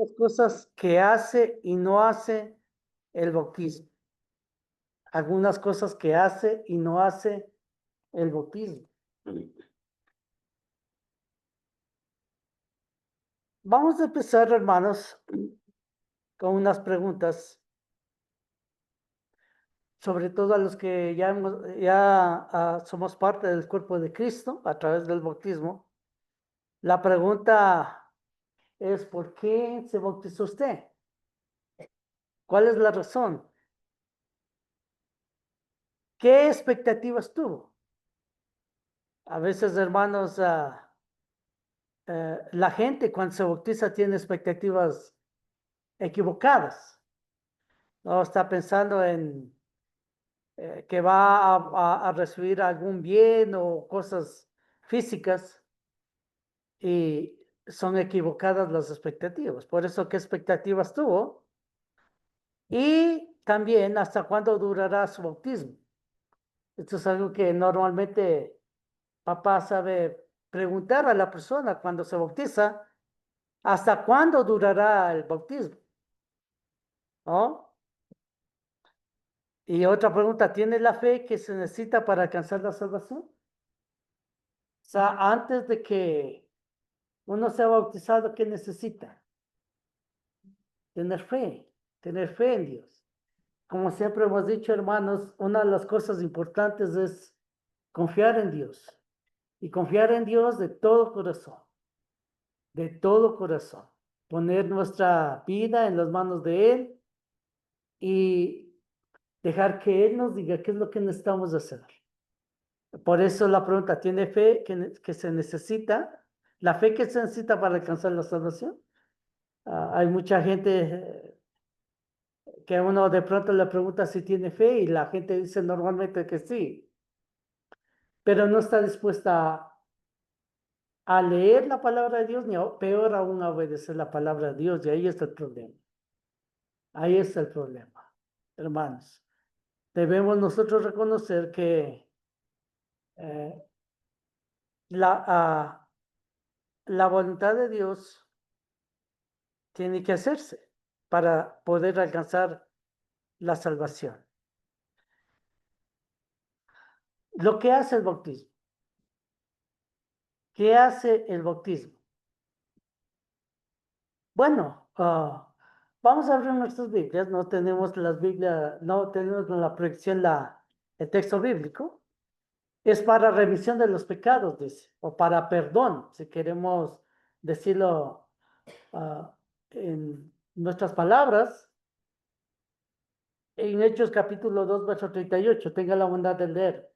Las cosas que hace y no hace el bautismo. Algunas cosas que hace y no hace el bautismo. Vamos a empezar, hermanos, con unas preguntas, sobre todo a los que ya somos parte del cuerpo de Cristo a través del bautismo. La pregunta es, ¿por qué se bautizó usted? ¿Cuál es la razón? ¿Qué expectativas tuvo? A veces, hermanos, la gente cuando se bautiza tiene expectativas equivocadas. No está pensando en que va a recibir algún bien o cosas físicas y son equivocadas las expectativas. Por eso, ¿qué expectativas tuvo? Y también, ¿hasta cuándo durará su bautismo? Esto es algo que normalmente papá sabe preguntar a la persona cuando se bautiza, ¿hasta cuándo durará el bautismo? ¿No? Y otra pregunta, ¿tiene la fe que se necesita para alcanzar la salvación? O sea, antes de que uno sea bautizado, ¿qué necesita? Tener fe en Dios. Como siempre hemos dicho, hermanos, una de las cosas importantes es confiar en Dios. Y confiar en Dios de todo corazón, de todo corazón. Poner nuestra vida en las manos de Él y dejar que Él nos diga qué es lo que necesitamos hacer. Por eso la pregunta, ¿tiene fe que se necesita? ¿La fe que se necesita para alcanzar la salvación? Hay mucha gente que uno de pronto le pregunta si tiene fe y la gente dice normalmente que sí, pero no está dispuesta a leer la palabra de Dios ni peor aún a obedecer la palabra de Dios, y ahí está el problema. Ahí está el problema, hermanos. Debemos nosotros reconocer que eh, la, la voluntad de Dios tiene que hacerse para poder alcanzar la salvación. Lo que hace el bautismo. ¿Qué hace el bautismo? Bueno, vamos a abrir nuestras Biblias. No tenemos las Biblias, no tenemos en la proyección el texto bíblico. Es para remisión de los pecados, dice, o para perdón, si queremos decirlo en nuestras palabras. En Hechos capítulo 2, verso 38, tenga la bondad de leer.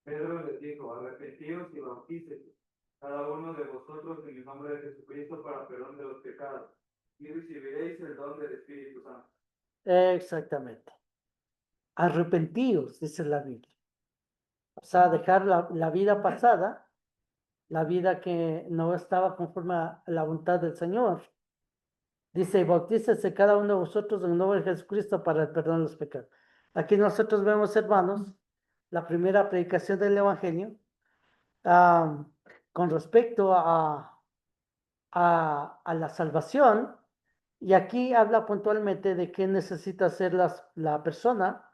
Pedro les dijo, arrepentíos y bautíceos, cada uno de vosotros en el nombre de Jesucristo para perdón de los pecados, y recibiréis el don del Espíritu Santo. Exactamente. Arrepentíos, dice la Biblia. O sea, dejar la vida pasada, la vida que no estaba conforme a la voluntad del Señor. Dice, bautícese cada uno de vosotros en el nombre de Jesucristo para el perdón de los pecados. Aquí nosotros vemos, hermanos, la primera predicación del Evangelio con respecto a la salvación. Y aquí habla puntualmente de qué necesita hacer la persona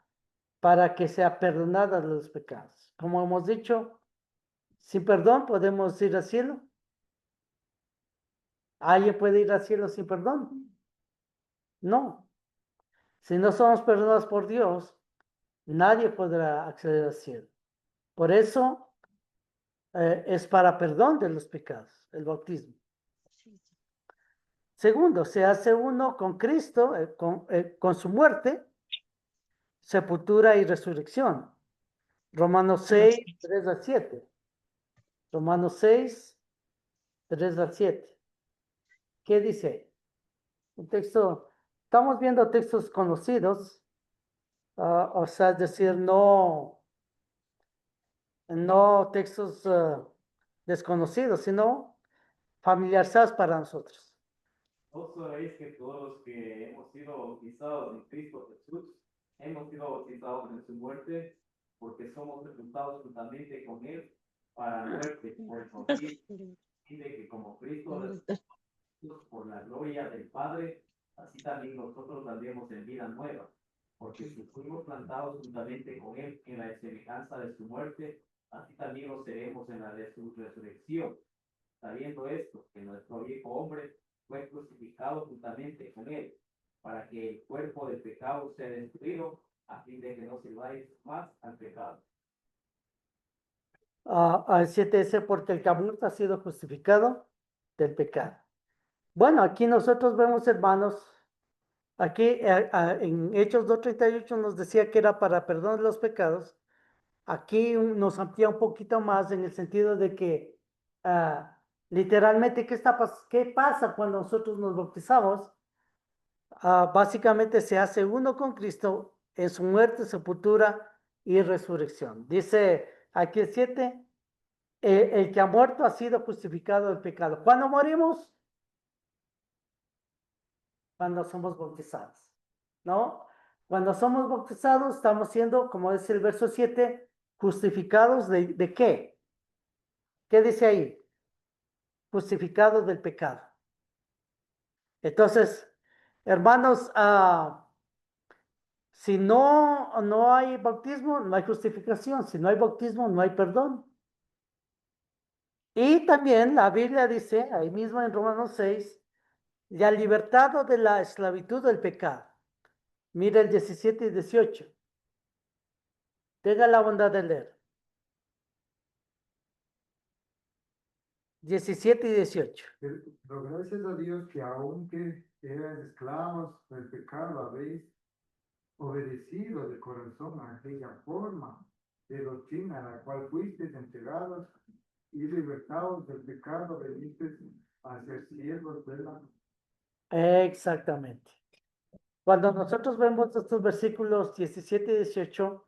para que sea perdonada de los pecados. Como hemos dicho, sin perdón podemos ir al cielo. ¿Alguien puede ir al cielo sin perdón? No. Si no somos perdonados por Dios, nadie podrá acceder al cielo. Por eso es para perdón de los pecados, el bautismo. Segundo, se hace uno con Cristo, con su muerte, sepultura y resurrección. Romanos 6, 3 al 7. Romanos 6, 3 al 7. ¿Qué dice? Un texto, estamos viendo textos conocidos, o sea, es decir, no textos desconocidos, sino familiarizados para nosotros. ¿No sabéis que todos los que hemos sido bautizados en Cristo Jesús, hemos sido bautizados en su muerte, porque somos sepultados juntamente con Él para muerte por el bautismo, y de que como Cristo seremos en vida nueva, porque si fuimos plantados juntamente con él en la semejanza de su muerte, así también lo seremos en la de su resurrección. Sabiendo esto, que nuestro viejo hombre fue crucificado juntamente con él, para que el cuerpo del pecado sea destruido, a fin de que no sirváis más al pecado. Al 7 dice, porque el que ha muerto ha sido justificado del pecado. Bueno, aquí nosotros vemos, hermanos, aquí en Hechos 2:38 nos decía que era para perdón de los pecados. Aquí nos amplía un poquito más en el sentido de que literalmente, ¿qué pasa cuando nosotros nos bautizamos? Básicamente se hace uno con Cristo en su muerte, sepultura y resurrección. Dice aquí el 7, el que ha muerto ha sido justificado del pecado. ¿Cuándo morimos? Cuando somos bautizados, ¿no? Cuando somos bautizados estamos siendo, como dice el verso 7, justificados ¿de qué? ¿Qué dice ahí? Justificados del pecado. Entonces, hermanos, si no hay bautismo, no hay justificación. Si no hay bautismo, no hay perdón. Y también la Biblia dice, ahí mismo en Romanos 6, ya libertado de la esclavitud del pecado. Mira el 17 y 18. Tenga la bondad de leer. 17 y 18. Pero gracias a Dios que aunque eran esclavos del pecado, habéis obedecido de corazón a aquella forma de doctrina a la cual fuisteis entregados y libertados del pecado, venisteis a ser siervos de la... Exactamente. Cuando nosotros vemos estos versículos 17 y 18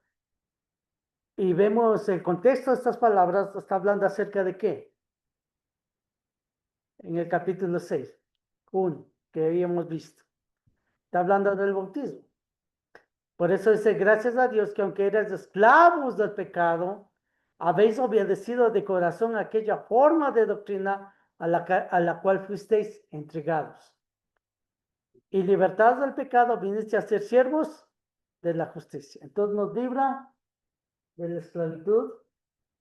y vemos el contexto de estas palabras, está hablando acerca de qué? En el capítulo 6, 1, que habíamos visto. Está hablando del bautismo. Por eso dice, gracias a Dios que aunque eras esclavos del pecado, habéis obedecido de corazón aquella forma de doctrina a la cual fuisteis entregados. Y libertados del pecado, viniste a ser siervos de la justicia. Entonces nos libra de la esclavitud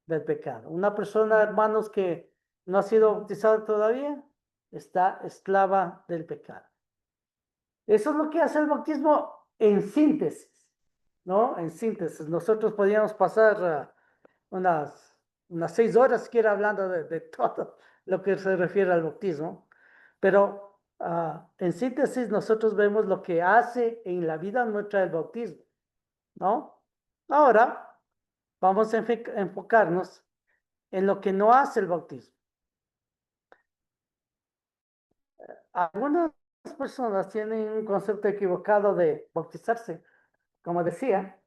del pecado. Una persona, hermanos, que no ha sido bautizada todavía, está esclava del pecado. Eso es lo que hace el bautismo en síntesis, ¿no? En síntesis. Nosotros podríamos pasar unas 6 horas siquiera hablando de todo lo que se refiere al bautismo, pero en síntesis nosotros vemos lo que hace en la vida nuestra el bautismo, ¿no? Ahora vamos a enfocarnos en lo que no hace el bautismo. Algunas personas tienen un concepto equivocado de bautizarse, como decía,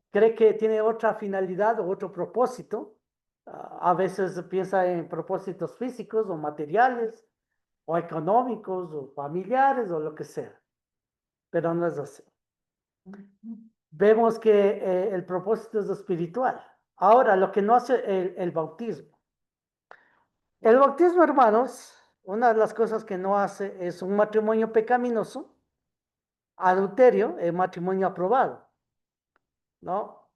cree que tiene otra finalidad o otro propósito. A veces piensa en propósitos físicos o materiales, o económicos, o familiares, o lo que sea. Pero no es así. Vemos que el propósito es espiritual. Ahora, lo que no hace el bautismo. El bautismo, hermanos, una de las cosas que no hace es un matrimonio pecaminoso, adulterio, el matrimonio aprobado, ¿no?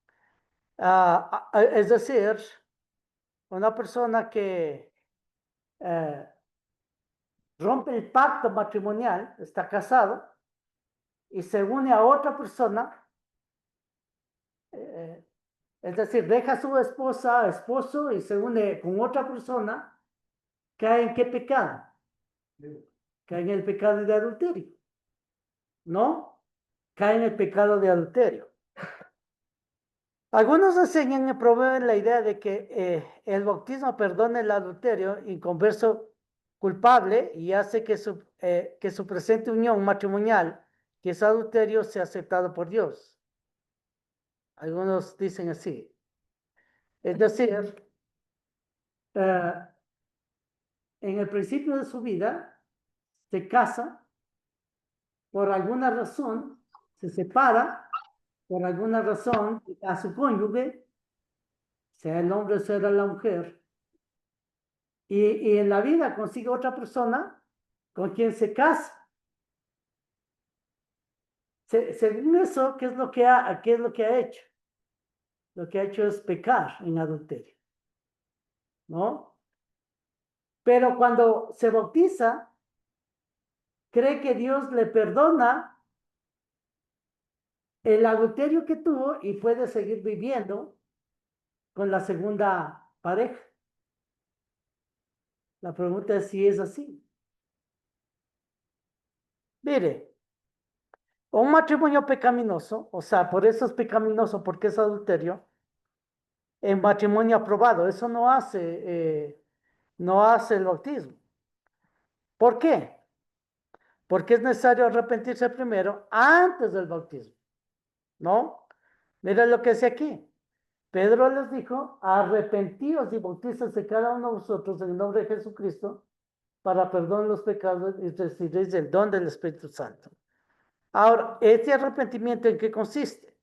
Es decir, una persona que rompe el pacto matrimonial, está casado, y se une a otra persona, es decir, deja a su esposa, esposo, y se une con otra persona, ¿cae en qué pecado? Cae en el pecado de adulterio, ¿no? Cae en el pecado de adulterio. Algunos enseñan y promueven la idea de que el bautismo perdona el adulterio inconverso culpable y hace que su presente unión matrimonial, que es adulterio, sea aceptado por Dios. Algunos dicen así. Es decir, en el principio de su vida, se casa, por alguna razón, se separa, por alguna razón, a su cónyuge, sea el hombre o sea la mujer, y en la vida consigue otra persona con quien se casa. Según eso, qué es lo que ha hecho? Lo que ha hecho es pecar en adulterio, ¿no? Pero cuando se bautiza, cree que Dios le perdona el adulterio que tuvo y puede seguir viviendo con la segunda pareja. La pregunta es si es así. Mire, un matrimonio pecaminoso, o sea, por eso es pecaminoso porque es adulterio, en matrimonio aprobado, eso no hace el bautismo. ¿Por qué? Porque es necesario arrepentirse primero antes del bautismo, ¿no? Mira lo que dice aquí. Pedro les dijo, arrepentíos y bautícense cada uno de vosotros en el nombre de Jesucristo para perdón de los pecados y recibiréis el don del Espíritu Santo. Ahora, ¿este arrepentimiento en qué consiste?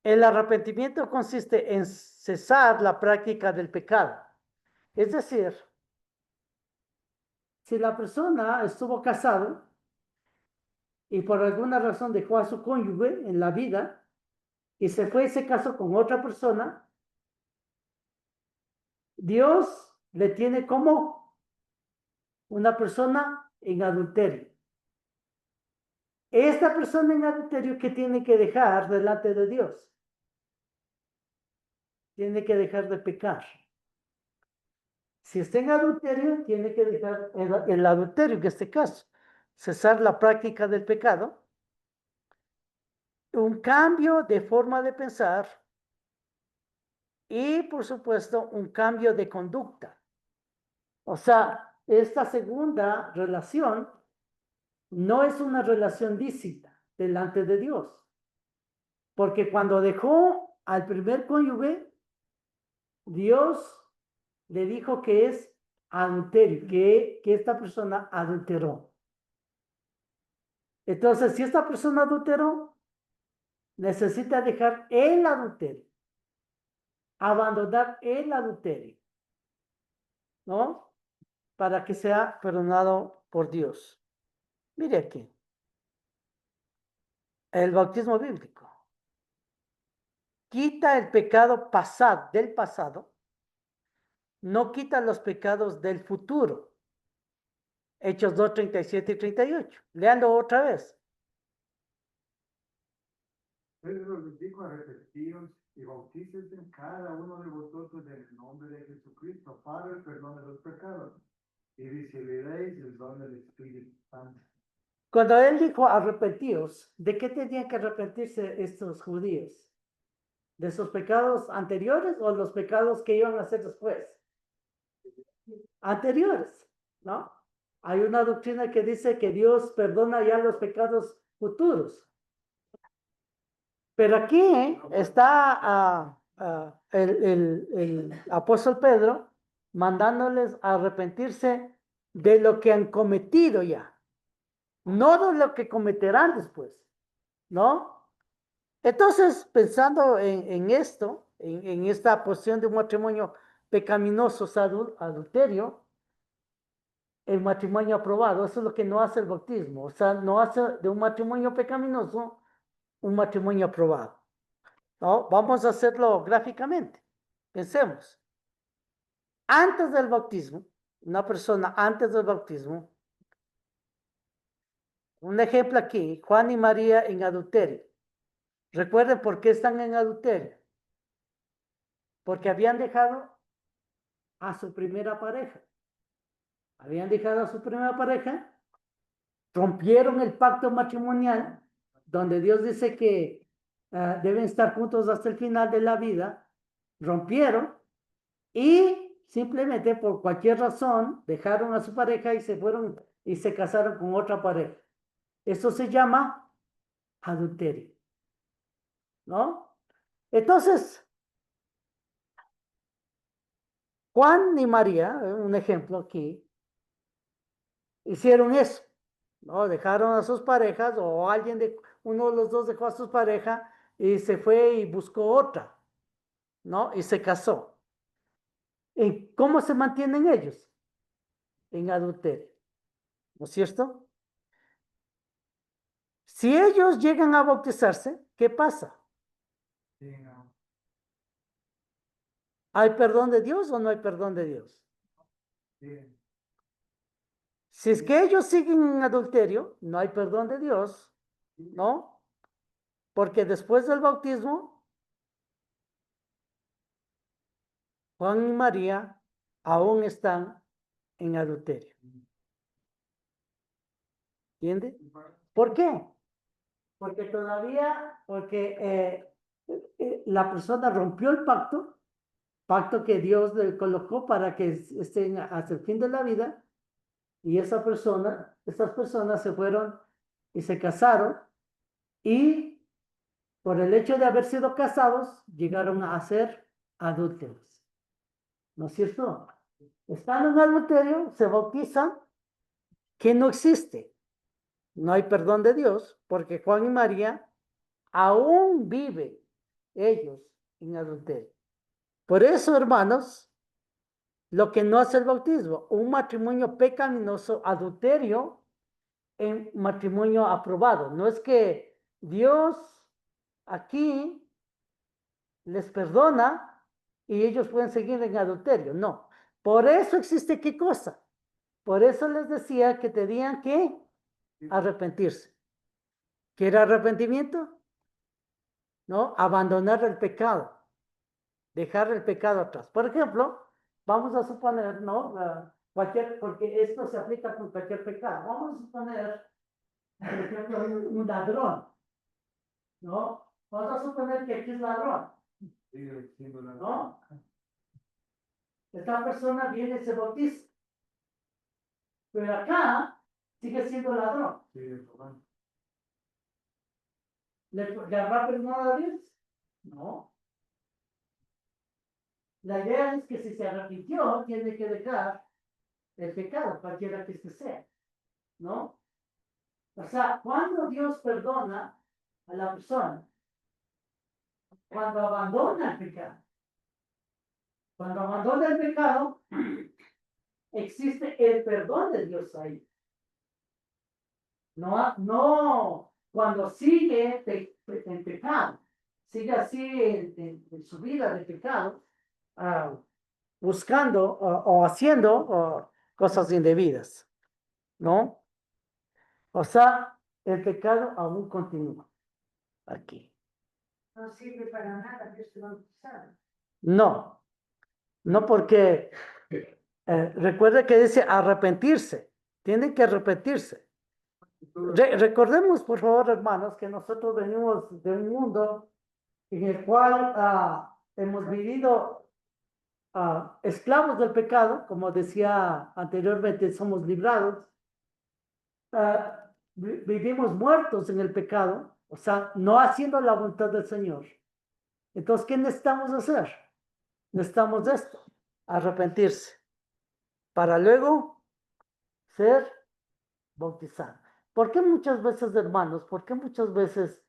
El arrepentimiento consiste en cesar la práctica del pecado. Es decir, si la persona estuvo casado y por alguna razón dejó a su cónyuge en la vida y se fue y se casó con otra persona, Dios le tiene como una persona en adulterio. Esta persona en adulterio, ¿qué tiene que dejar delante de Dios? Tiene que dejar de pecar. Si está en adulterio, tiene que dejar el adulterio, en este caso, cesar la práctica del pecado, un cambio de forma de pensar y, por supuesto, un cambio de conducta. O sea, esta segunda relación no es una relación lícita delante de Dios, porque cuando dejó al primer cónyuge, Dios le dijo que es adulterio, que esta persona adulteró. Entonces, si esta persona adulteró, necesita dejar el adulterio, abandonar el adulterio, ¿no? Para que sea perdonado por Dios. Mire aquí, el bautismo bíblico quita el pecado pasado, del pasado, no quita los pecados del futuro. Hechos 2, 37 y 38. Leando otra vez. Pedro les dijo, arrepentíos y bautícense cada uno de vosotros en el nombre de Jesucristo para el perdón de los pecados y recibiréis el don del Espíritu Santo. Cuando él dijo arrepentíos, ¿de qué tenían que arrepentirse estos judíos? ¿De sus pecados anteriores o los pecados que iban a hacer después? Anteriores, ¿no? Hay una doctrina que dice que Dios perdona ya los pecados futuros. Pero aquí está el apóstol Pedro mandándoles a arrepentirse de lo que han cometido ya, no de lo que cometerán después, ¿no? Entonces, pensando en esto, en esta posición de un matrimonio pecaminoso, adulterio, el matrimonio aprobado, eso es lo que no hace el bautismo, o sea, no hace de un matrimonio pecaminoso un matrimonio aprobado. ¿No? Vamos a hacerlo gráficamente. Pensemos. Antes del bautismo, una persona antes del bautismo, un ejemplo aquí, Juan y María en adulterio. Recuerden por qué están en adulterio. Porque habían dejado a su primera pareja. Habían dejado a su primera pareja, rompieron el pacto matrimonial, donde Dios dice que deben estar juntos hasta el final de la vida, rompieron y simplemente por cualquier razón dejaron a su pareja y se fueron y se casaron con otra pareja. Eso se llama adulterio, ¿no? Entonces, Juan y María, un ejemplo aquí, hicieron eso, ¿no? Dejaron a sus parejas o uno de los dos dejó a su pareja y se fue y buscó otra, ¿no? Y se casó. ¿Y cómo se mantienen ellos? En adulterio, ¿no es cierto? Si ellos llegan a bautizarse, ¿qué pasa? Sí, no. ¿Hay perdón de Dios o no hay perdón de Dios? Sí. Si es que ellos siguen en adulterio, no hay perdón de Dios, ¿no? Porque después del bautismo, Juan y María aún están en adulterio. ¿Entiende? ¿Por qué? Porque todavía, la persona rompió el pacto que Dios le colocó para que estén hasta el fin de la vida, y esas personas se fueron y se casaron, y por el hecho de haber sido casados, llegaron a ser adúlteros. ¿No es cierto? Están en adulterio, se bautizan, que no existe. No hay perdón de Dios, porque Juan y María aún viven ellos en adulterio. Por eso, hermanos, lo que no hace el bautismo, un matrimonio pecaminoso, adulterio, en matrimonio aprobado. No es que Dios aquí les perdona y ellos pueden seguir en adulterio. No. Por eso existe qué cosa. Por eso les decía que tenían que arrepentirse. ¿Qué era arrepentimiento? ¿No? Abandonar el pecado. Dejar el pecado atrás. Por ejemplo, vamos a suponer, ¿no? Porque esto se aplica con cualquier pecado. Vamos a suponer, por ejemplo, un ladrón, ¿no? Vamos a suponer que aquí es ladrón, ¿no? Esta persona viene y se bautiza, pero acá sigue siendo ladrón. ¿Le habrá perdonado a Dios? No. La idea es que si se arrepintió, tiene que dejar el pecado, cualquiera que este sea, ¿no? O sea, cuando Dios perdona a la persona, cuando abandona el pecado. Cuando abandona el pecado, existe el perdón de Dios ahí. No, cuando sigue en pecado, sigue así en su vida de pecado, buscando o haciendo cosas indebidas, ¿no? O sea, el pecado aún continúa aquí. No sirve para nada que se bautizaron. No, no porque recuerde que dice arrepentirse, tienen que arrepentirse. Recordemos, por favor, hermanos, que nosotros venimos de un mundo en el cual hemos vivido esclavos del pecado, como decía anteriormente, somos librados. Vivimos muertos en el pecado, o sea, no haciendo la voluntad del Señor. Entonces, ¿qué necesitamos hacer? Necesitamos esto, arrepentirse, para luego ser bautizados. ¿Por qué muchas veces, hermanos, por qué muchas veces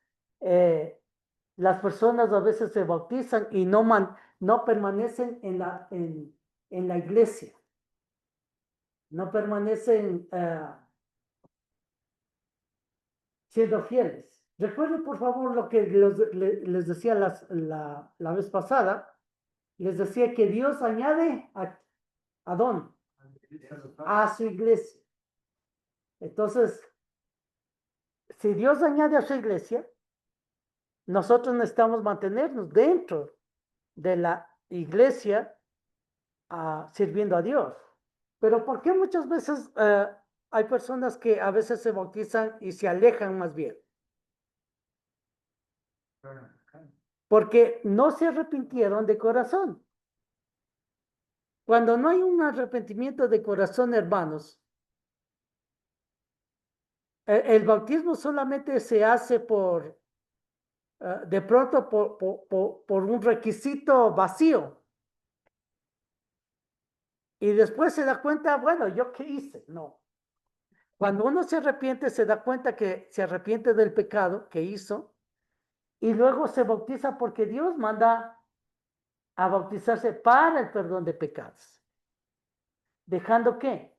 las personas a veces se bautizan y no permanecen en la iglesia? No permanecen siendo fieles. Recuerden, por favor, lo que les decía la vez pasada. Les decía que Dios añade ¿a dónde? A su iglesia. Entonces, si Dios añade a su iglesia, nosotros necesitamos mantenernos dentro de la iglesia sirviendo a Dios. Pero ¿por qué muchas veces hay personas que a veces se bautizan y se alejan más bien? Porque no se arrepintieron de corazón. Cuando no hay un arrepentimiento de corazón, hermanos, el bautismo solamente se hace de pronto por un requisito vacío. Y después se da cuenta, bueno, ¿yo qué hice? No. Cuando uno se arrepiente, se da cuenta que se arrepiente del pecado que hizo y luego se bautiza porque Dios manda a bautizarse para el perdón de pecados. ¿Dejando qué?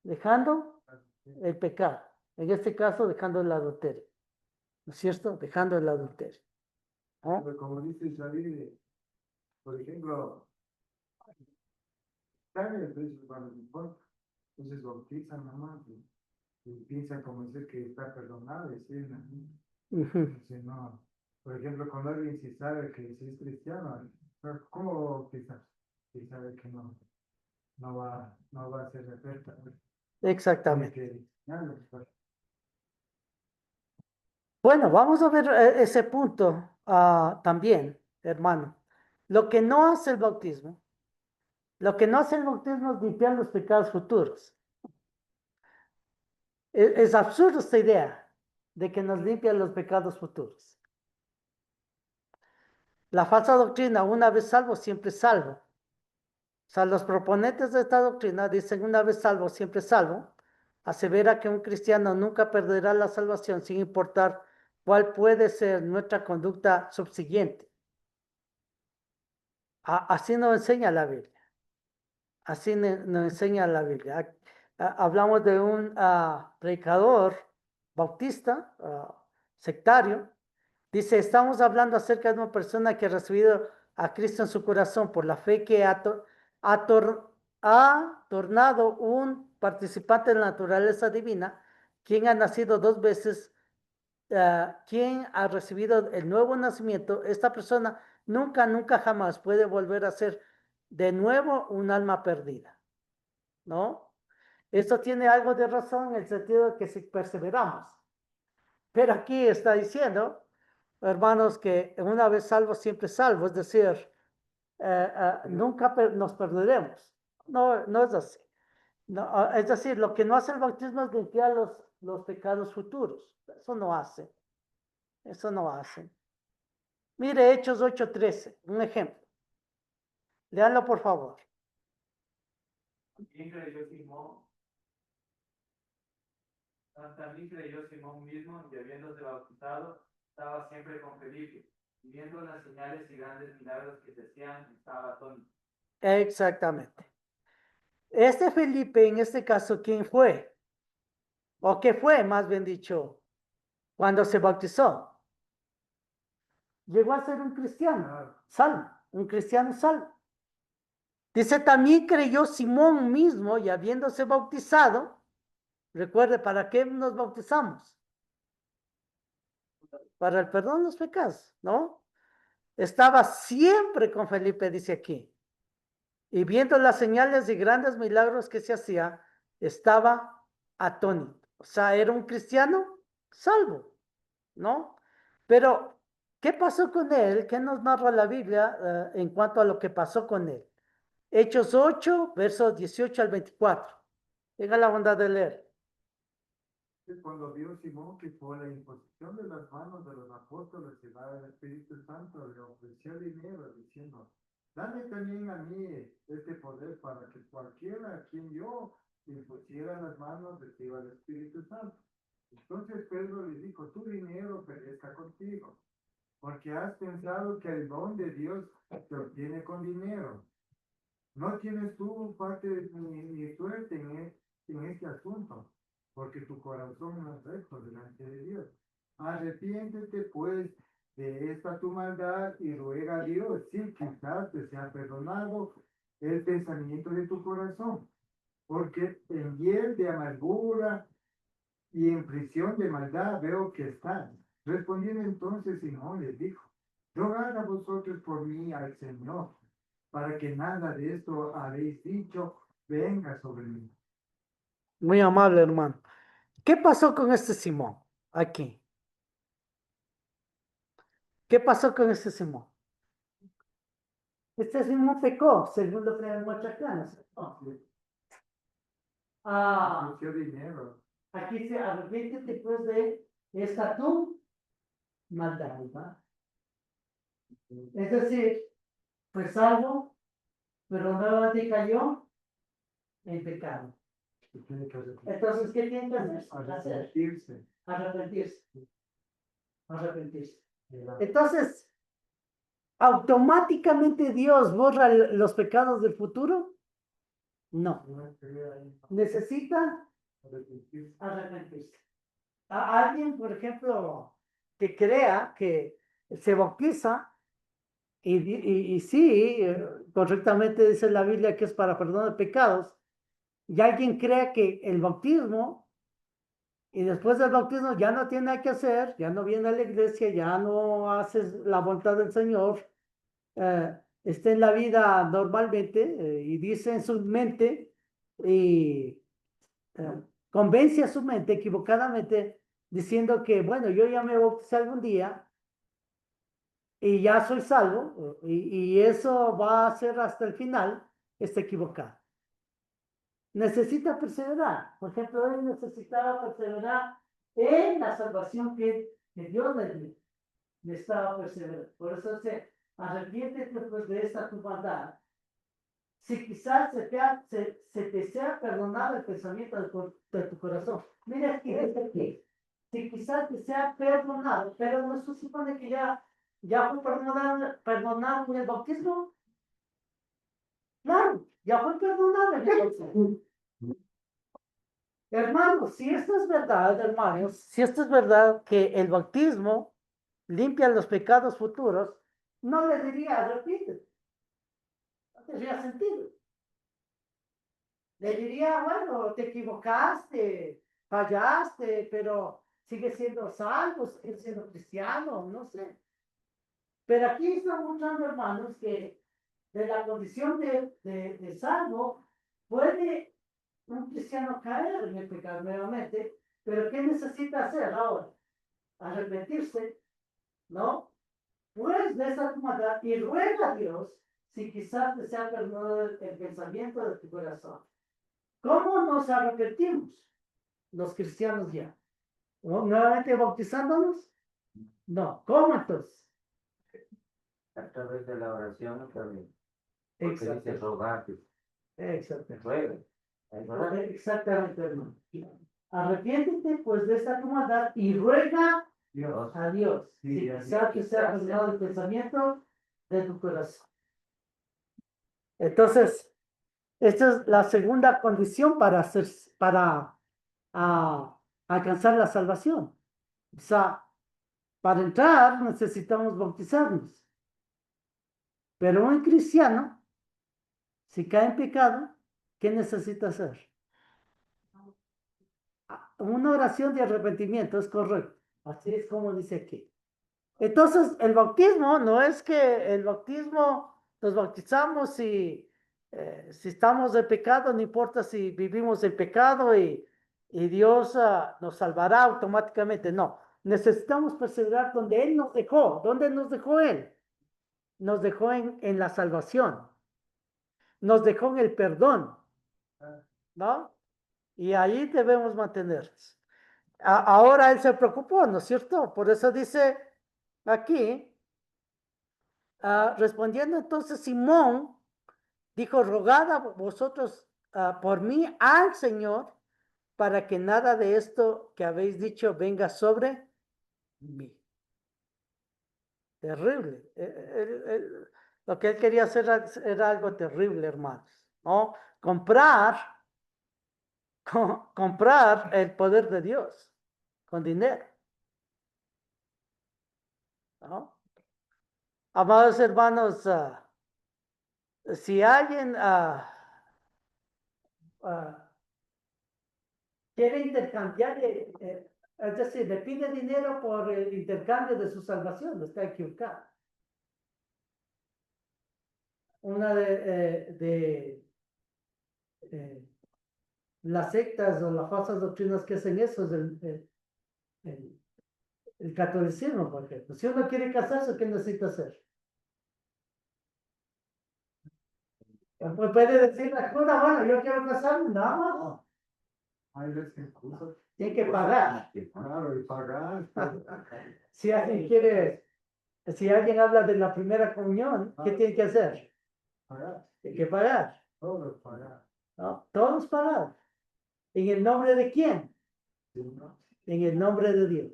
Dejando el pecado. En este caso, dejando el adulterio. ¿no es cierto? Dejando el adulterio. ¿No? Pero como dice David, por ejemplo, sabe el precio cuando se importa, entonces bautizan nomás y piensan como decir que está perdonado, y sí, ¿no? Ujú. Entonces, no. Por ejemplo, cuando alguien sí sabe que sí es cristiano, pero ¿cómo bautizar? Si sabe que no va a ser referta, pues, tiene Exactamente. que enseñarlo, pues. Bueno, vamos a ver ese punto también, hermano. Lo que no hace el bautismo, lo que no hace el bautismo es limpiar los pecados futuros. Es absurda esta idea de que nos limpia los pecados futuros. La falsa doctrina, una vez salvo, siempre salvo. O sea, los proponentes de esta doctrina dicen una vez salvo, siempre salvo. Asevera que un cristiano nunca perderá la salvación sin importar cuál puede ser nuestra conducta subsiguiente. Así nos enseña la Biblia. Así nos enseña la Biblia. Hablamos de un predicador bautista, sectario. Dice, estamos hablando acerca de una persona que ha recibido a Cristo en su corazón por la fe que ha tornado un participante de la naturaleza divina, quien ha nacido 2 veces, quien ha recibido el nuevo nacimiento. Esta persona nunca jamás puede volver a ser de nuevo un alma perdida, ¿no? Esto tiene algo de razón en el sentido de que si perseveramos. Pero aquí está diciendo, hermanos, que una vez salvo, siempre salvo, es decir, nunca nos perderemos. No, no es así. No, es decir, lo que no hace el bautismo es limpiar los pecados futuros. Eso no hace. Eso no hace. Mire, Hechos 8:13, un ejemplo. Leanlo, por favor. También creyó Simón, también creyó Simón mismo, y habiéndose bautizado, estaba siempre con Felipe, y viendo las señales y grandes milagros que se hacían, estaba atónito. Exactamente. Este Felipe, en este caso, ¿quién fue? ¿O qué fue, más bien dicho, cuando se bautizó? Llegó a ser un cristiano salvo, un cristiano salvo. Dice, también creyó Simón mismo y habiéndose bautizado, recuerde, ¿para qué nos bautizamos? Para el perdón de los pecados, ¿no? Estaba siempre con Felipe, dice aquí. Y viendo las señales y grandes milagros que se hacía, estaba atónito. O sea, era un cristiano salvo, ¿no? Pero, ¿qué pasó con él? ¿Qué nos narra la Biblia en cuanto a lo que pasó con él? Hechos 8, versos 18 al 24. Tenga la bondad de leer. Cuando vio Simón que por la imposición de las manos de los apóstoles se daba el Espíritu Santo, le ofreció dinero diciendo, dame también a mí este poder para que cualquiera a quien yo impusiera las manos reciba el Espíritu Santo. Entonces Pedro le dijo, tu dinero perezca contigo, porque has pensado que el don de Dios se obtiene con dinero. No tienes tú parte ni suerte en este asunto, porque tu corazón no es recto delante de Dios. Arrepiéntete pues de esta tu maldad y ruega a Dios, si quizás te sea perdonado el pensamiento de tu corazón, porque en hiel de amargura y en prisión de maldad veo que estás. Respondiendo entonces Simón les dijo, rogad a vosotros por mí al Señor, para que nada de esto habéis dicho venga sobre mí. Muy amable, hermano. ¿Qué pasó con este Simón aquí? ¿Qué pasó con este Simón? Este Simón pecó, según lo que muestra acá, ¿no es cierto? Ofreció dinero. Aquí se arrepiéntete pues de esta tu maldad, ¿verdad? Es decir, fue salvo, pero nuevamente cayó en pecado. Que tiene que Entonces, ¿qué tiene que hacer? arrepentirse. Arrepentirse. Arrepentirse. Entonces, ¿automáticamente Dios borra los pecados del futuro? No. Necesita Arrepentirse. arrepentirse. Alguien, por ejemplo, que crea que se bautiza y sí, correctamente dice la Biblia que es para perdón de pecados, y alguien crea que el bautismo y después del bautismo ya no tiene nada que hacer, ya no viene a la iglesia, ya no haces la voluntad del Señor, está en la vida normalmente y dice en su mente y convence a su mente equivocadamente diciendo que, bueno, yo ya me bauticé algún día y ya soy salvo y eso va a ser hasta el final, está equivocado. Necesita perseverar. Por ejemplo, él necesitaba perseverar en la salvación que Dios le dio. Le estaba perseverando. Por eso dice, arrepiéntete pues de esta tu maldad. Si quizás se te sea perdonado el pensamiento de tu corazón. Mira aquí, dice aquí. Si quizás te sea perdonado, pero no se supone que ya fue perdonado en el bautismo. Claro, ya fue perdonado en el bautismo. Hermanos, si esto es verdad, hermanos, si esto es verdad que el bautismo limpia los pecados futuros, no le diría arrepiéntete. No tendría sentido. Le diría, bueno, te equivocaste, fallaste, pero sigue siendo salvo, sigue siendo cristiano, no sé. Pero aquí están mostrando, hermanos, que de la condición de salvo puede un cristiano caer en el pecado nuevamente, pero ¿qué necesita hacer ahora? Arrepentirse, ¿no? Pues de esa maldad y ruega a Dios si quizás te sea perdonado el pensamiento de tu corazón. ¿Cómo nos arrepentimos los cristianos ya? ¿No? ¿Nuevamente bautizándonos? No. ¿Cómo entonces? A través de la oración también. Porque dice Exacto. rogar, Exacto. ruega. Exactamente, hermano. Arrepiéntete pues de esta tu maldad y ruega Dios. a Dios. Sí, Si ya, quizás te sea perdonado el pensamiento de tu corazón. Entonces, esta es la segunda condición para alcanzar la salvación. O sea, para entrar necesitamos bautizarnos. Pero un cristiano, si cae en pecado, ¿qué necesita hacer? Una oración de arrepentimiento, es correcto. Así es como dice aquí. Entonces, el bautismo no es que el bautismo nos bautizamos si estamos de pecado, no importa si vivimos el pecado y Dios nos salvará automáticamente. No, necesitamos perseverar donde Él nos dejó. ¿Dónde nos dejó Él? Nos dejó en la salvación, nos dejó en el perdón, ¿no? Y ahí debemos mantenernos. Ahora Él se preocupó, ¿no es cierto? Por eso dice aquí. Respondiendo entonces Simón, dijo, rogad a vosotros por mí al Señor, para que nada de esto que habéis dicho venga sobre mí. Terrible. Lo que él quería hacer era algo terrible, hermanos, ¿no? Comprar el poder de Dios con dinero, ¿no? Amados hermanos, si alguien quiere intercambiar, es decir, le pide dinero por el intercambio de su salvación, está equivocado. Una de las sectas o las falsas doctrinas que hacen eso es el catolicismo, por ejemplo. Si uno quiere casarse, ¿qué necesita hacer? Pues puede decir la cura, bueno, yo quiero casarme, nada más. No. Hay veces incluso. Tiene que pagar. Claro, y pagar. Si alguien habla de la primera comunión, ¿qué tiene que hacer? Pagar. Tiene que pagar, Todo es pagar. ¿no? Todos pagados. ¿En el nombre de quién? Sí, ¿no? En el nombre de Dios.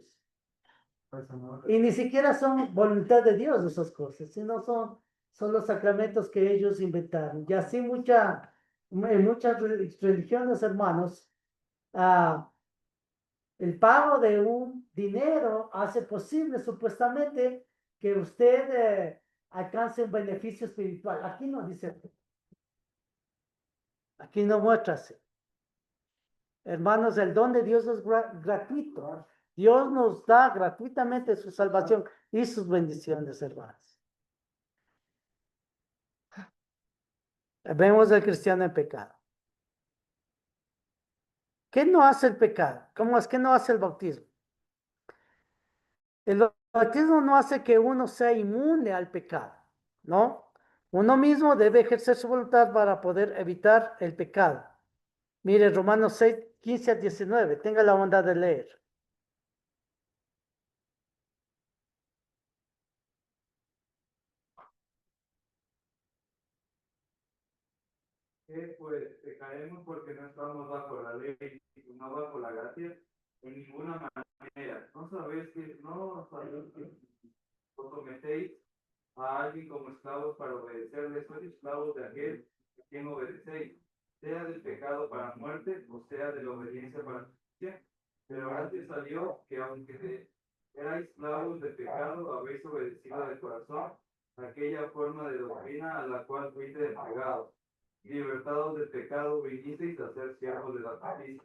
Pues, no. Y ni siquiera son voluntad de Dios esas cosas, sino son los sacramentos que ellos inventaron. Y así en muchas religiones, hermanos, El pago de un dinero hace posible supuestamente que usted alcance un beneficio espiritual. Aquí no dice, aquí no muestra así. Hermanos, el don de Dios es gratuito. Dios nos da gratuitamente su salvación y sus bendiciones, hermanos. Vemos al cristiano en pecado. ¿Qué no hace el pecado? ¿Cómo es que no hace el bautismo? El bautismo no hace que uno sea inmune al pecado, ¿no? Uno mismo debe ejercer su voluntad para poder evitar el pecado. Mire, Romanos 6, 15 a 19, tenga la bondad de leer. Pues pecaremos porque no estamos bajo la ley, sino bajo la gracia, en ninguna manera. No sabéis que os sometéis a alguien como esclavos para obedecerle, sois esclavos de aquel a quien obedecéis, sea del pecado para muerte o sea de la obediencia para justicia. Pero antes salió que aunque erais esclavos de pecado, habéis obedecido de corazón aquella forma de doctrina a la cual fuiste entregados. Libertados del pecado, vinisteis a ser siervos de la justicia.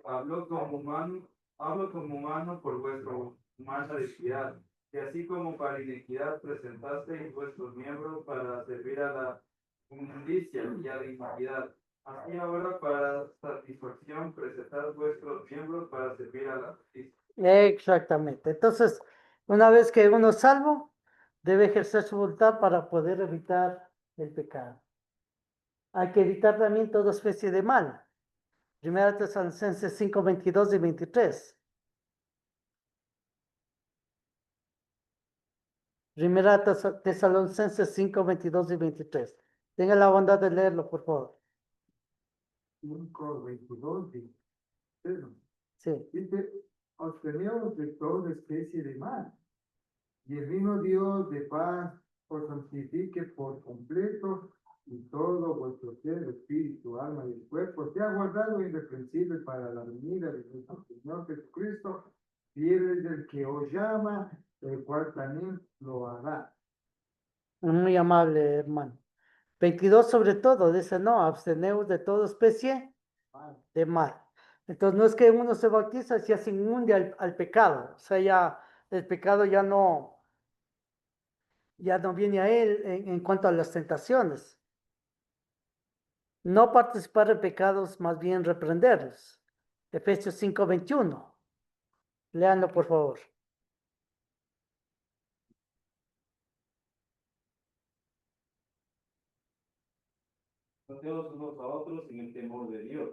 Hablo como humano por vuestra humana iniquidad, que así como para iniquidad presentasteis vuestros miembros para servir a la inmundicia y a la iniquidad. Así ahora para satisfacción presentad vuestros miembros para servir a la justicia. Exactamente. Entonces, una vez que uno es salvo, debe ejercer su voluntad para poder evitar el pecado. Hay que evitar también toda especie de mal. Primera Tesalonicenses 5, 22 y 23. Primera Tesalonicenses 5, 22 y 23. Tenga la bondad de leerlo, por favor. 5, 22, dice, Sí. dice, obtenemos de toda especie de mal. Y el mismo Dios de paz os santifique por completo y todo vuestro ser, espíritu, alma y cuerpo sea guardado irreprensible para la venida de nuestro Señor Jesucristo. Fiel es el que os llama, el cual también lo hará. Muy amable, hermano. 22 sobre todo, dice, no, absteneos de toda especie de mal. Entonces, no es que uno se bautiza y se inmunde al pecado. O sea, ya el pecado ya no viene a él en cuanto a las tentaciones. No participar en pecados, más bien reprenderlos. Efesios 5, 21. Leanlo, por favor. Someteos unos a otros en el temor de Dios.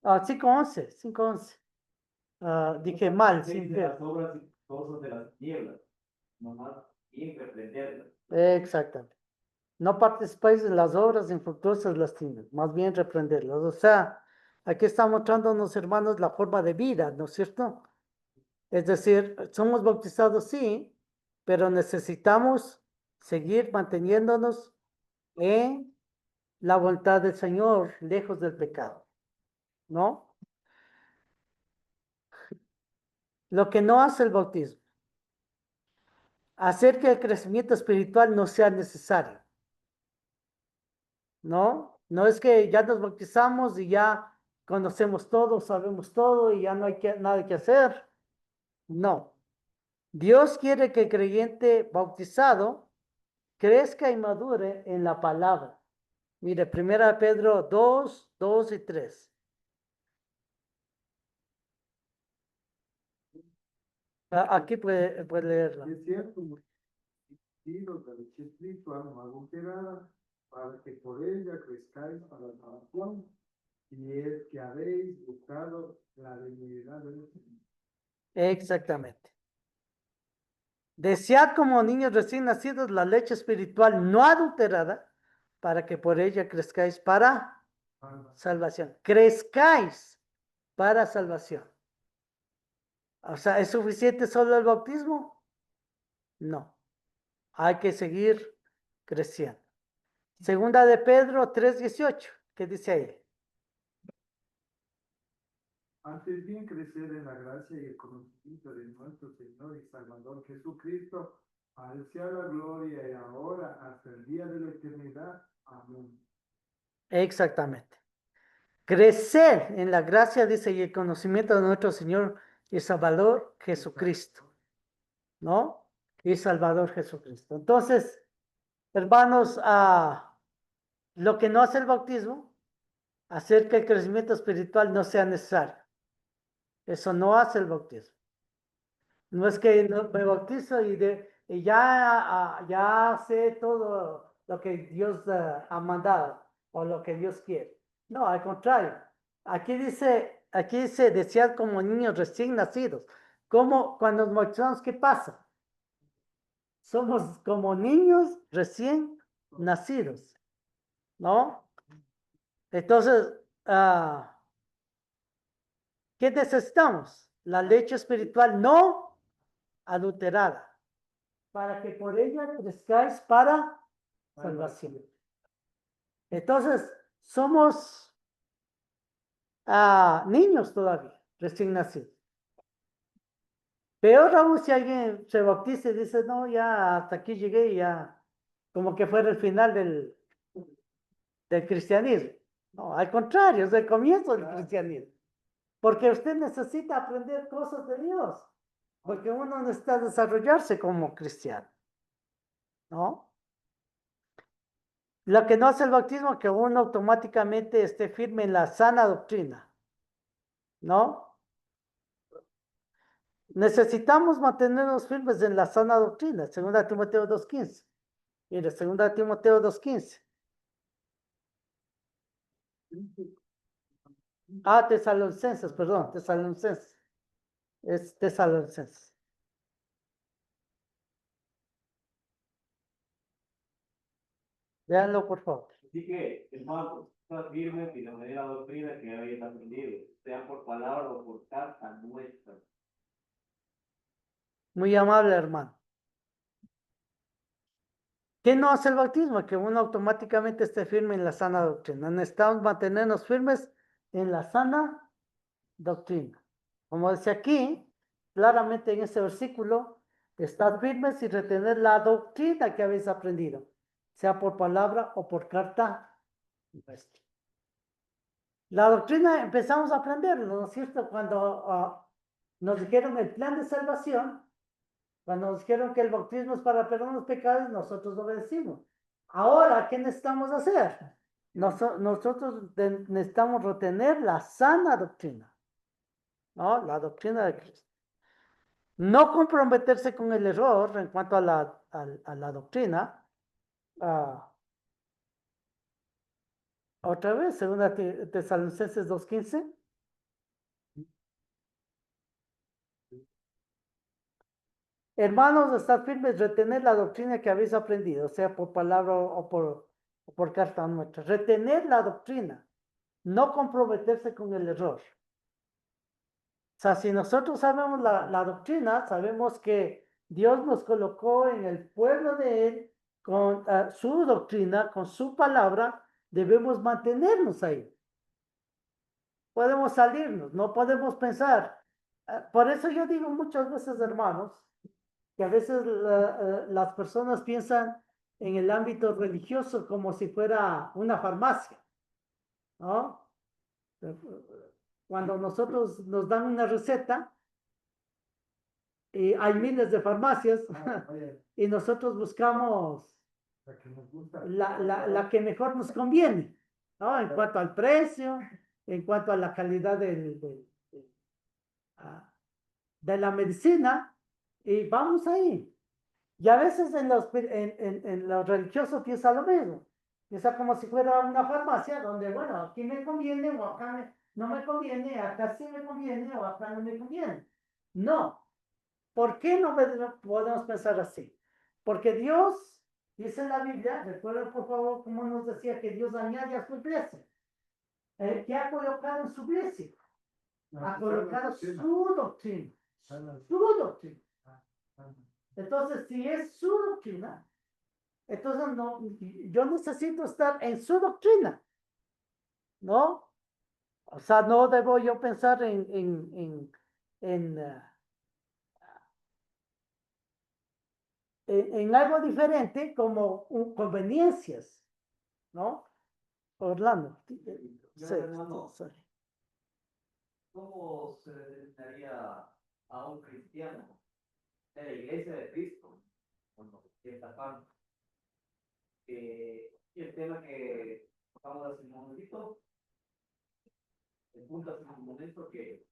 5:11, 5:11. Dije mal, sin de las obras y cosas de las tinieblas, nomás bien reprenderlas. Exactamente. No participéis en las obras infructuosas de las tinieblas, más bien reprenderlas. O sea, aquí está mostrándonos, hermanos, la forma de vida, ¿no es cierto? Es decir, somos bautizados, sí, pero necesitamos seguir manteniéndonos en la voluntad del Señor, lejos del pecado, ¿no? Lo que no hace el bautismo, hacer que el crecimiento espiritual no sea necesario, ¿no? No es que ya nos bautizamos y ya conocemos todo, sabemos todo y ya no hay nada que hacer. No. Dios quiere que el creyente bautizado crezca y madure en la palabra. Mire, 1 Pedro 2, 2 y 3. Aquí puede leerla. Es cierto, y los de leche espiritual no adulterada, para que por ella crezcáis para la salvación, y es que habéis buscado la dignidad del Señor. Exactamente. Desead como niños recién nacidos la leche espiritual no adulterada, para que por ella crezcáis para salvación. Crezcáis para salvación. O sea, ¿es suficiente solo el bautismo? No. Hay que seguir creciendo. Segunda de Pedro 3:18. ¿Qué dice ahí? Antes bien crecer en la gracia y el conocimiento de nuestro Señor y Salvador Jesucristo, a Él sea la gloria y ahora hasta el día de la eternidad. Amén. Exactamente. Crecer en la gracia, dice, y el conocimiento de nuestro Señor y Salvador Jesucristo, ¿no? Y Salvador Jesucristo. Entonces, hermanos, lo que no hace el bautismo, hacer que el crecimiento espiritual no sea necesario. Eso no hace el bautismo. No es que me bautizo y ya sé todo lo que Dios ha mandado o lo que Dios quiere. No, al contrario. Aquí dice, desear como niños recién nacidos. Como cuando nos bautizamos, ¿qué pasa? Somos como niños recién nacidos, ¿no? Entonces, ¿qué necesitamos? La leche espiritual no adulterada, para que por ella crezcáis para salvación. Entonces, somos niños todavía, recién nacidos. Peor aún si alguien se bautiza y dice, no, ya hasta aquí llegué, ya, como que fuera el final del cristianismo. No, al contrario, es el comienzo del cristianismo. Porque usted necesita aprender cosas de Dios. Porque uno necesita desarrollarse como cristiano. ¿No? Lo que no hace el bautismo es que uno automáticamente esté firme en la sana doctrina. ¿No? Necesitamos mantenernos firmes en la sana doctrina. 2 Timoteo 2:15. Mire, 2 Timoteo 2:15. Tesalonicenses, perdón, Tesalonicenses. Es Tesalonicenses. Véanlo, por favor. Así que, hermanos, estad firmes y la manera doctrina que habéis aprendido, sea por palabra o por carta nuestra. Muy amable, hermano. ¿Qué no hace el bautismo? Que uno automáticamente esté firme en la sana doctrina. Necesitamos mantenernos firmes en la sana doctrina. Como dice aquí, claramente en este versículo, estad firmes y retener la doctrina que habéis aprendido, sea por palabra o por carta nuestra. La doctrina empezamos a aprenderlo, ¿no es cierto? Cuando nos dijeron el plan de salvación, cuando nos dijeron que el bautismo es para perdonar los pecados, nosotros obedecimos. Ahora, ¿qué necesitamos hacer? Nosotros necesitamos retener la sana doctrina, ¿no? La doctrina de Cristo. No comprometerse con el error en cuanto a la doctrina. Otra vez, 2 Tesalonicenses 2:15. Hermanos, estad firmes, retener la doctrina que habéis aprendido, sea por palabra o por carta nuestra. Retener la doctrina, no comprometerse con el error. O sea, si nosotros sabemos la doctrina, sabemos que Dios nos colocó en el pueblo de Él con su doctrina, con su palabra, debemos mantenernos ahí. Podemos salirnos, no podemos pensar. Por eso yo digo muchas veces, hermanos, que a veces las personas piensan en el ámbito religioso como si fuera una farmacia, ¿no? Cuando nosotros nos dan una receta, y hay miles de farmacias, y nosotros buscamos la que mejor nos conviene, ¿no? En cuanto al precio, en cuanto a la calidad de la medicina, y vamos ahí. Y a veces en los religiosos piensa lo mismo. Piensa como si fuera una farmacia donde, bueno, aquí me conviene o acá no me conviene, acá sí me conviene o acá no me conviene. No. ¿Por qué no podemos pensar así? Porque Dios, dice en la Biblia, recuerden por favor cómo nos decía que Dios añade a su iglesia. ¿Qué ha colocado en su iglesia? Ha colocado su doctrina. Su doctrina. Entonces, si es su doctrina, entonces yo necesito estar en su doctrina, ¿no? O sea, no debo yo pensar en, en algo diferente como conveniencias, ¿no? Orlando. Yo, Sí, hermano, sí. ¿cómo se determinaría a un cristiano de la iglesia de Cristo cuando está acá? Y el tema que tocamos hace un momentito, el punto hace un momento que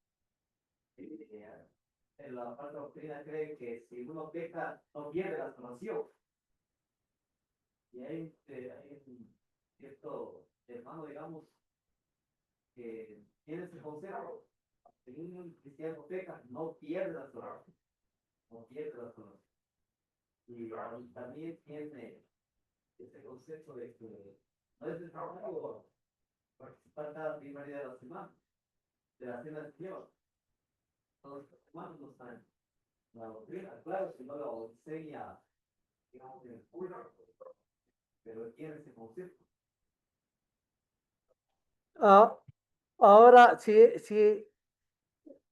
en la parte doctrina cree que si uno peca, no pierde la salvación. Y hay un cierto hermano, digamos, que tiene ese consejo. Si un cristiano peca, no pierde la salvación. No pierde la salvación. Y también tiene ese concepto de que no es el trabajo participar cada primer día de la semana, de la cena del Señor. Todos los hermanos no están en la doctrina, claro, si no lo enseña, digamos, en el culto, pero tiene ese concepto. Ah, ahora, sí,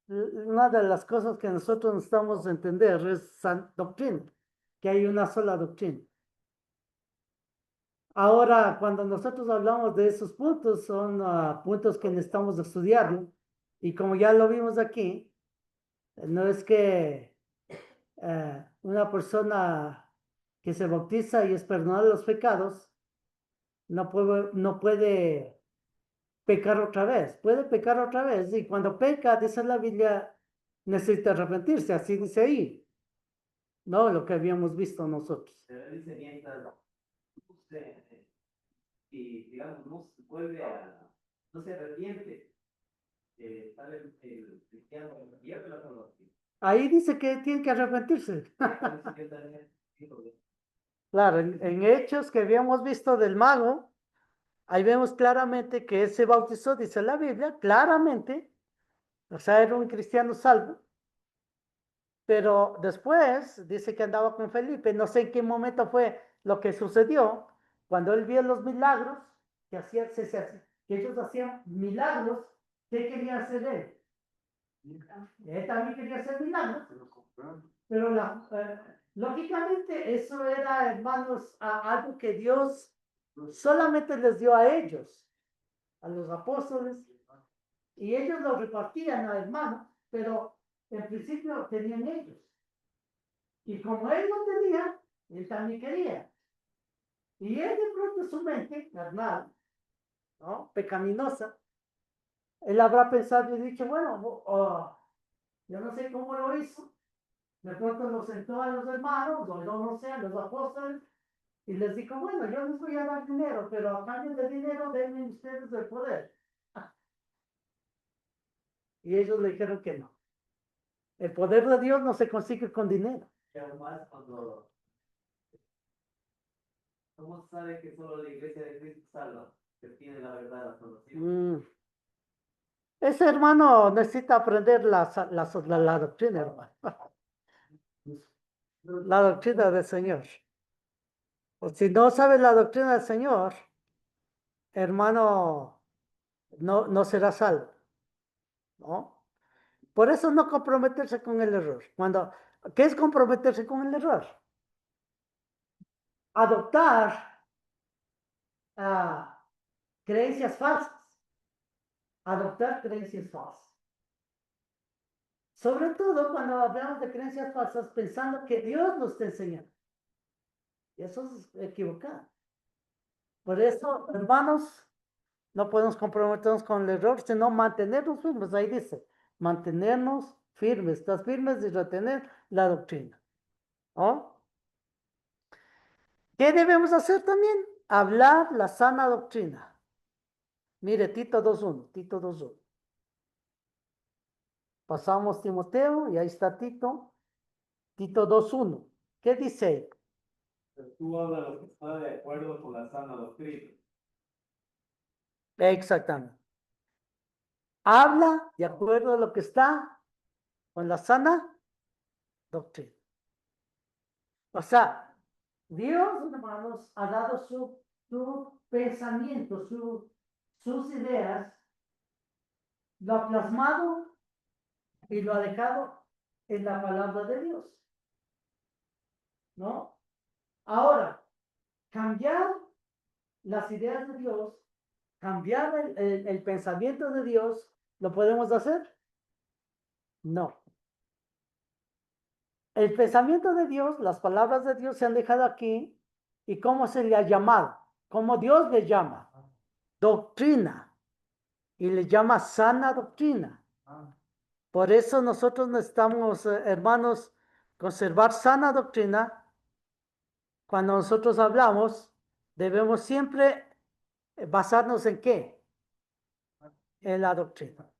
una de las cosas que nosotros necesitamos entender es doctrina, que hay una sola doctrina. Ahora, cuando nosotros hablamos de esos puntos, son puntos que necesitamos estudiar, y como ya lo vimos aquí, no es que una persona que se bautiza y es perdonada de los pecados, no puede pecar otra vez. Puede pecar otra vez, y cuando peca, dice la Biblia, necesita arrepentirse, así dice ahí, ¿no? Lo que habíamos visto nosotros. Pero dice mientras usted, y digamos, no se vuelve a, no se arrepiente, tal el cristiano pierde la salvación. Ahí dice que tiene que arrepentirse. Entonces, yo también digo, Claro, en Hechos que habíamos visto del mago, ahí vemos claramente que él se bautizó, dice la Biblia, claramente, o sea, era un cristiano salvo, pero después dice que andaba con Felipe, no sé en qué momento fue lo que sucedió, cuando él vio los milagros, que, que ellos hacían milagros, ¿qué quería hacer él? Él también quería hacer milagros, pero lógicamente eso era, hermanos, algo que Dios solamente les dio a ellos, a los apóstoles, y ellos lo repartían a hermanos, pero en principio tenían ellos. Y como él no tenía, él también quería. Y él de pronto su mente carnal, ¿no? Pecaminosa, él habrá pensado y dicho, bueno, yo no sé cómo lo hizo. De pronto lo sentó a los hermanos, o yo no sé, a los apóstoles, y les dijo, bueno, yo les voy a dar dinero, pero a cambio de dinero denme ustedes el poder. Y ellos le dijeron que no. El poder de Dios no se consigue con dinero. y además cuando, ¿cómo sabe que solo la iglesia de Cristo salva? Que tiene la verdad de la salvación. Ese hermano necesita aprender la doctrina, hermano. La doctrina del Señor. O si no sabe la doctrina del Señor, hermano, no será salvo, ¿no? Por eso no comprometerse con el error. ¿Qué es comprometerse con el error? Adoptar creencias falsas. Adoptar creencias falsas. Sobre todo cuando hablamos de creencias falsas pensando que Dios nos está enseñando. Y eso es equivocado. Por eso, hermanos, no podemos comprometernos con el error, sino mantenernos firmes. Ahí dice, mantenernos firmes. Estás firmes y retener la doctrina. ¿No? ¿Qué debemos hacer también? Hablar la sana doctrina. Mire, Tito 2.1, Tito 2.1. Pasamos Timoteo y ahí está Tito. Tito 2.1. ¿Qué dice? Tú hablas lo que está de acuerdo con la sana doctrina. Exactamente. Habla de acuerdo a lo que está con la sana doctrina. O sea, Dios, hermanos, ha dado su pensamiento, sus ideas lo ha plasmado y lo ha dejado en la palabra de Dios. ¿No? Ahora, cambiar las ideas de Dios, cambiar el pensamiento de Dios, ¿lo podemos hacer? No. El pensamiento de Dios, las palabras de Dios se han dejado aquí. ¿Y cómo se le ha llamado? ¿Cómo Dios le llama? Doctrina. Y le llama sana doctrina. Por eso nosotros necesitamos, hermanos, conservar sana doctrina. Cuando nosotros hablamos, debemos siempre basarnos en qué? En la doctrina.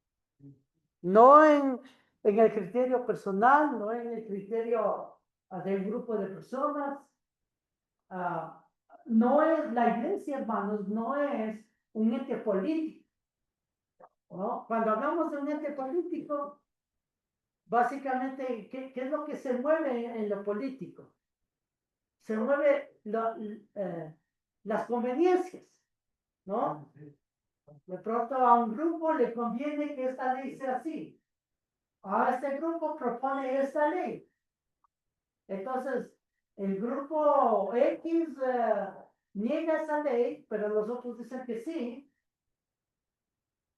No en el criterio personal, no en el criterio de un grupo de personas. No es la iglesia, hermanos, no es un ente político. ¿No? Cuando hablamos de un ente político, básicamente, ¿qué es lo que se mueve en lo político? Se mueve las conveniencias, ¿no? De pronto a un grupo le conviene que esta ley sea así. A este grupo propone esta ley. Entonces, el grupo X niega esa ley, pero los otros dicen que sí.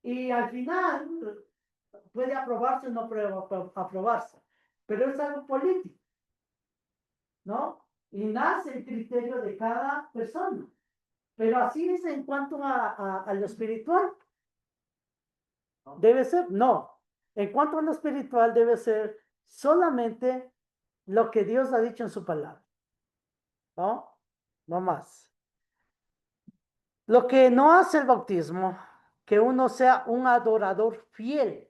Y al final puede aprobarse o no aprobarse. Pero es algo político, ¿no? Y nace el criterio de cada persona. Pero así es en cuanto a lo espiritual. ¿Debe ser? No. En cuanto a lo espiritual, debe ser solamente lo que Dios ha dicho en su palabra. ¿No? No más. Lo que no hace el bautismo, que uno sea un adorador fiel.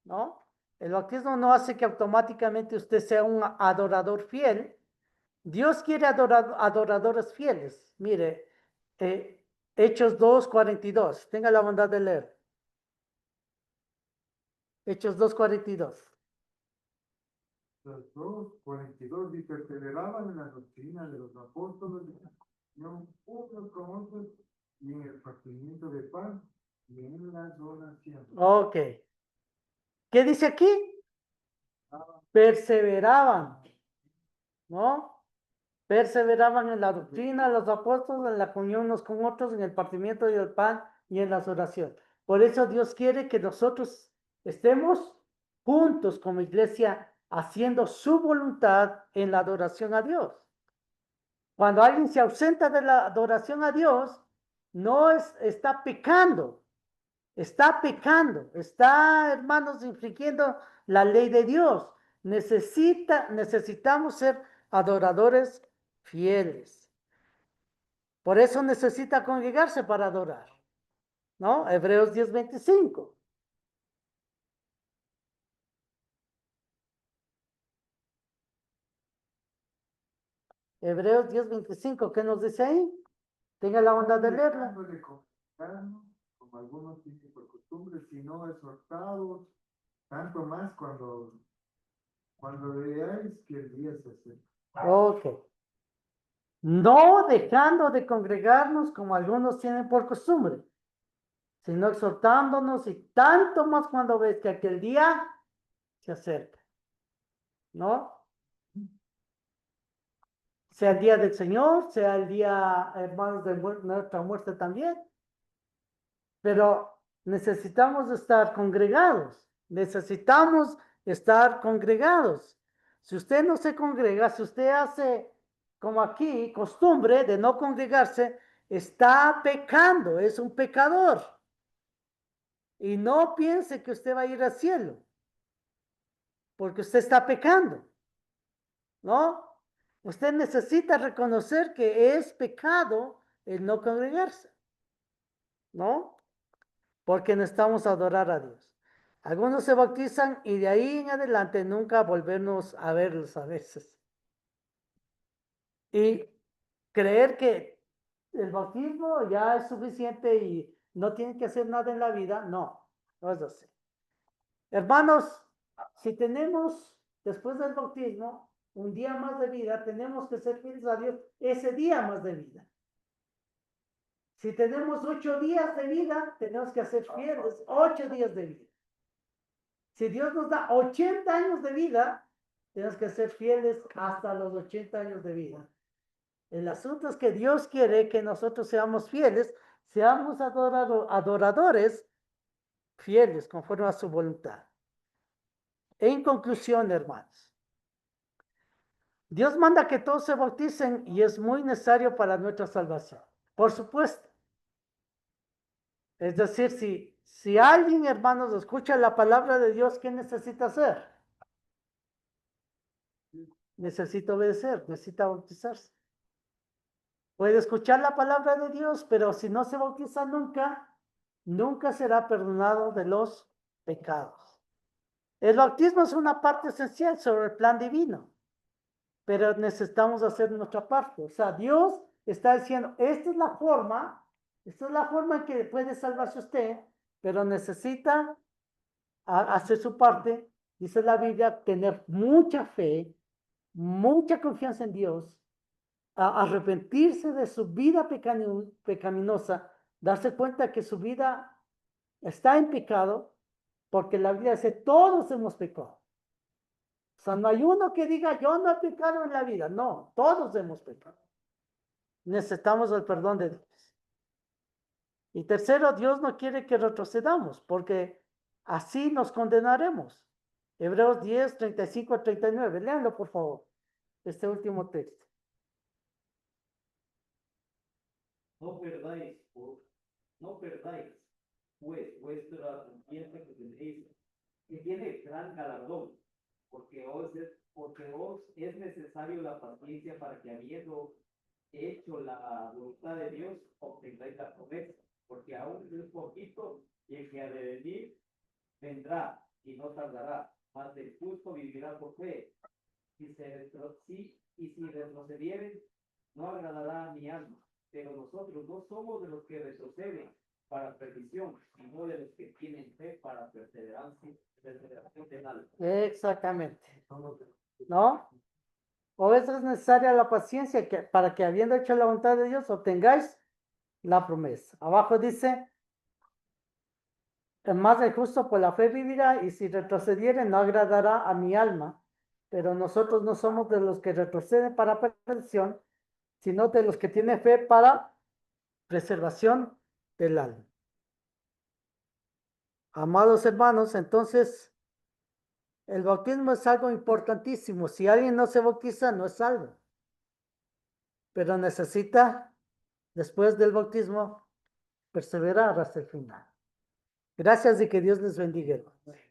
¿No? El bautismo no hace que automáticamente usted sea un adorador fiel. Dios quiere adoradores fieles. Mire, Hechos 2:42. Tenga la bondad de leer. Hechos 2:42. Los 2:42 y perseveraban en la doctrina de los apóstoles, no unos con otros, y en el partimiento de pan y en las oraciones. Ok. ¿Qué dice aquí? Perseveraban, ¿no? Perseveraban en la doctrina de los apóstoles, en la comunión unos con otros, en el partimiento del pan y en las oraciones. Por eso Dios quiere que nosotros estemos juntos como iglesia haciendo su voluntad en la adoración a Dios. Cuando alguien se ausenta de la adoración a Dios, no está pecando. Está pecando, está, hermanos, infringiendo la ley de Dios. Necesitamos ser adoradores fieles. Por eso necesita congregarse para adorar, ¿no? Hebreos 10:25. Hebreos 10:25, ¿qué nos dice ahí? Tenga la bondad de leerla. Dejándole confiarnos, como algunos tienen por costumbre, sino exhortados, tanto más cuando veáis que el día se acerca. Ok. No dejando de congregarnos como algunos tienen por costumbre, sino exhortándonos y tanto más cuando ves que aquel día se acerca, ¿no? Sea el día del Señor, sea el día, hermanos, de nuestra muerte también. Pero necesitamos estar congregados, necesitamos estar congregados. Si usted no se congrega, si usted hace como aquí, costumbre de no congregarse, está pecando, es un pecador. Y no piense que usted va a ir al cielo, porque usted está pecando, ¿no? Usted necesita reconocer que es pecado el no congregarse, ¿no? Porque necesitamos adorar a Dios. Algunos se bautizan y de ahí en adelante nunca volvernos a verlos a veces. Y creer que el bautismo ya es suficiente y no tienen que hacer nada en la vida, no, no es así. Hermanos, si tenemos después del bautismo un día más de vida, tenemos que ser fieles a Dios ese día más de vida. Si tenemos 8 días de vida, tenemos que ser fieles 8 días de vida. Si Dios nos da 80 años de vida, tenemos que ser fieles hasta los 80 años de vida. El asunto es que Dios quiere que nosotros seamos fieles, seamos adoradores fieles conforme a su voluntad. En conclusión, hermanos, Dios manda que todos se bauticen y es muy necesario para nuestra salvación. Por supuesto. Es decir, si alguien, hermanos, escucha la palabra de Dios, ¿qué necesita hacer? Necesita obedecer, necesita bautizarse. Puede escuchar la palabra de Dios, pero si no se bautiza nunca, nunca será perdonado de los pecados. El bautismo es una parte esencial sobre el plan divino, pero necesitamos hacer nuestra parte. O sea, Dios está diciendo, esta es la forma en que puede salvarse usted, pero necesita hacer su parte, dice la Biblia, tener mucha fe, mucha confianza en Dios, arrepentirse de su vida pecaminosa, darse cuenta que su vida está en pecado, porque la Biblia dice, todos hemos pecado. O sea, no hay uno que diga, yo no he pecado en la vida. No, todos hemos pecado. Necesitamos el perdón de Dios. Y tercero, Dios no quiere que retrocedamos, porque así nos condenaremos. Hebreos 10, 35 a 39. Léanlo, por favor, este último texto. No perdáis, pues, vuestra confianza que tenéis, que tiene gran galardón, porque os es necesario la paciencia para que, habiendo hecho la voluntad de Dios, obtengáis la promesa, porque aún un poquito, y el que ha de venir vendrá y no tardará, mas el justo vivirá por fe. Y si retrocedieren, no agradará a mi alma. Pero nosotros no somos de los que retroceden para perdición, sino de los que tienen fe para perseveración del alma. Exactamente. ¿No? O es necesaria la paciencia para que habiendo hecho la voluntad de Dios obtengáis la promesa. Abajo dice, más el justo por la fe vivirá y si retrocediere no agradará a mi alma. Pero nosotros no somos de los que retroceden para perdición, sino de los que tienen fe para preservación del alma. Amados hermanos, entonces el bautismo es algo importantísimo. Si alguien no se bautiza, no es salvo. Pero necesita, después del bautismo, perseverar hasta el final. Gracias y que Dios les bendiga, hermanos.